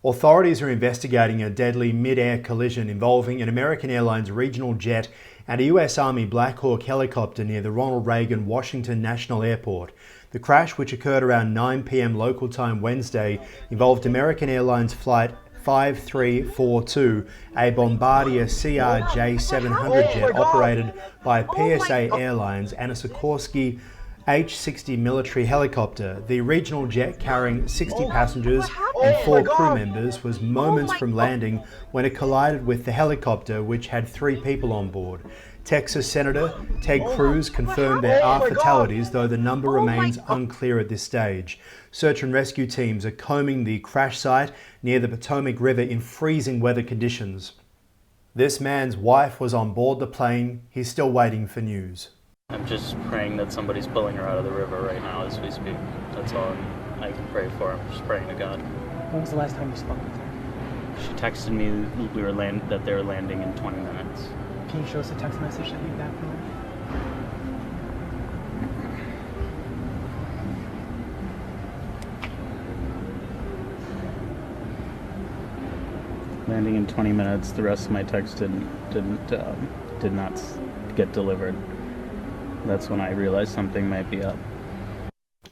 Authorities are investigating a deadly mid-air collision involving an American Airlines regional jet and a US Army Black Hawk helicopter near the Ronald Reagan Washington National Airport. The crash, which occurred around 9 p.m. local time Wednesday, involved American Airlines flight 5342, a Bombardier CRJ-700 jet operated by PSA Airlines, and a Sikorsky H-60 military helicopter. The regional jet, carrying 60 passengers and 4 crew members, was moments from landing when it collided with the helicopter, which had 3 people on board. Texas Senator Ted Cruz confirmed there are fatalities, though the number remains unclear at this stage. Search and rescue teams are combing the crash site near the Potomac River in freezing weather conditions. This man's wife was on board the plane. He's still waiting for news. I'm just praying that somebody's pulling her out of the river right now as we speak. That's all I can pray for. I'm just praying to God. When was the last time you spoke with her? She texted me that they were landing in 20 minutes. Can you show us a text message that you got from her? Landing in 20 minutes. The rest of my text did not get delivered. That's when I realized something might be up.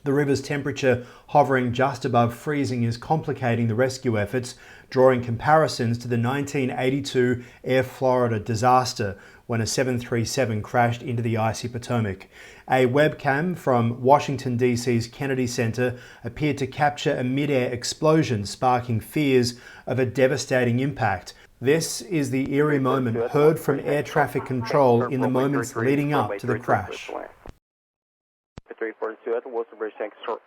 The river's temperature hovering just above freezing is complicating the rescue efforts, drawing comparisons to the 1982 Air Florida disaster when a 737 crashed into the icy Potomac. A webcam from Washington D.C.'s Kennedy Center appeared to capture a mid-air explosion, sparking fears of a devastating impact. This is the eerie moment heard from air traffic control in the moments leading up to the crash. 342 at the Wilson Bridge, change to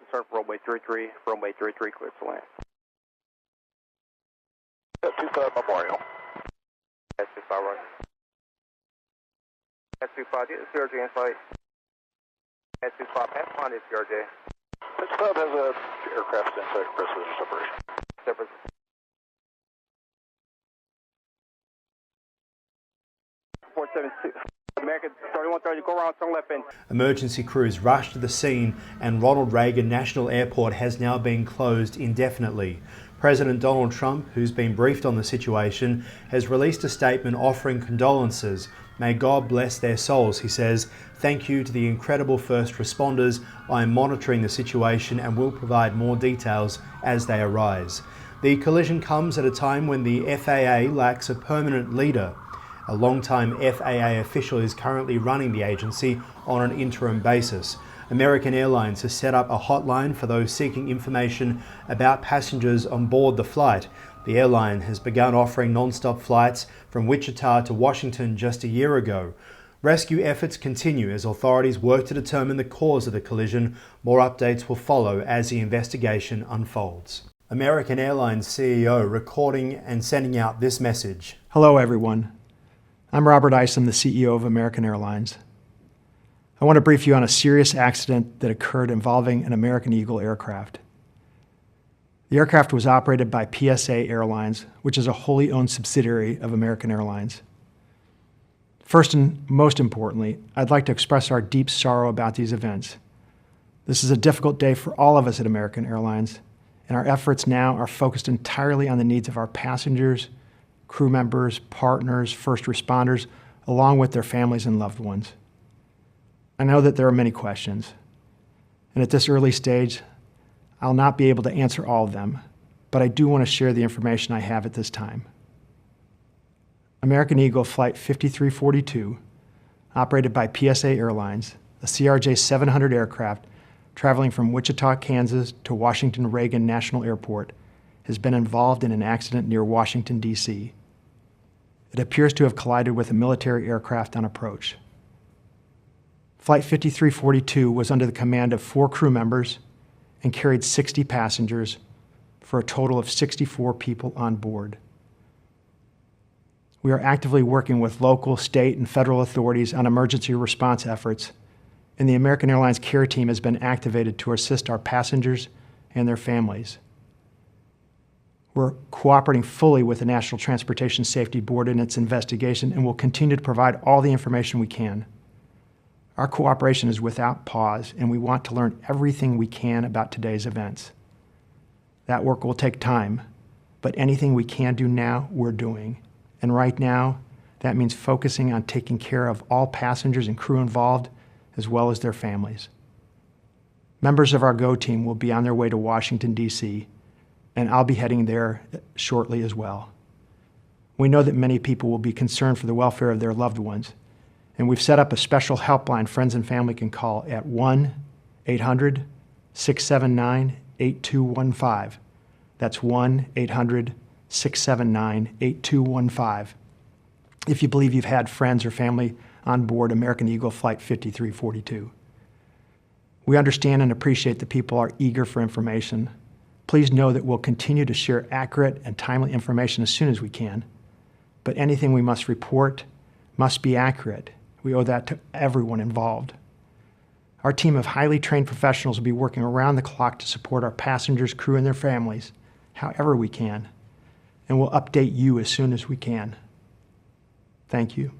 start runway 33, runway 33, clear to land. 25 Memorial. S25 run. S25, get the CRJ in sight. S25, pass on this CRJ. S25 has a aircraft in sight, precision separation. Separation. American 3130, go around, turn left in. Emergency crews rushed to the scene, and Ronald Reagan National Airport has now been closed indefinitely. President Donald Trump, who's been briefed on the situation, has released a statement offering condolences. May God bless their souls, he says. Thank you to the incredible first responders. I am monitoring the situation and will provide more details as they arise. The collision comes at a time when the FAA lacks a permanent leader. A long-time FAA official is currently running the agency on an interim basis. American Airlines has set up a hotline for those seeking information about passengers on board the flight. The airline has begun offering non-stop flights from Wichita to Washington just a year ago. Rescue efforts continue as authorities work to determine the cause of the collision. More updates will follow as the investigation unfolds. American Airlines CEO recording and sending out this message. Hello, everyone. I'm Robert Isom, the CEO of American Airlines. I want to brief you on a serious accident that occurred involving an American Eagle aircraft. The aircraft was operated by PSA Airlines, which is a wholly owned subsidiary of American Airlines. First and most importantly, I'd like to express our deep sorrow about these events. This is a difficult day for all of us at American Airlines, and our efforts now are focused entirely on the needs of our passengers, crew members, partners, first responders, along with their families and loved ones. I know that there are many questions, and at this early stage, I'll not be able to answer all of them, but I do want to share the information I have at this time. American Eagle Flight 5342, operated by PSA Airlines, a CRJ-700 aircraft traveling from Wichita, Kansas to Washington Reagan National Airport, has been involved in an accident near Washington, D.C. It appears to have collided with a military aircraft on approach. Flight 5342 was under the command of 4 crew members and carried 60 passengers for a total of 64 people on board. We are actively working with local, state, and federal authorities on emergency response efforts, and the American Airlines care team has been activated to assist our passengers and their families. We're cooperating fully with the National Transportation Safety Board in its investigation and will continue to provide all the information we can. Our cooperation is without pause, and we want to learn everything we can about today's events. That work will take time, but anything we can do now, we're doing. And right now, that means focusing on taking care of all passengers and crew involved, as well as their families. Members of our GO team will be on their way to Washington, D.C., and I'll be heading there shortly as well. We know that many people will be concerned for the welfare of their loved ones, and we've set up a special helpline friends and family can call at 1-800-679-8215. That's 1-800-679-8215. If you believe you've had friends or family on board American Eagle Flight 5342. We understand and appreciate that people are eager for information. Please know that we'll continue to share accurate and timely information as soon as we can, but anything we must report must be accurate. We owe that to everyone involved. Our team of highly trained professionals will be working around the clock to support our passengers, crew, and their families however we can, and we'll update you as soon as we can. Thank you.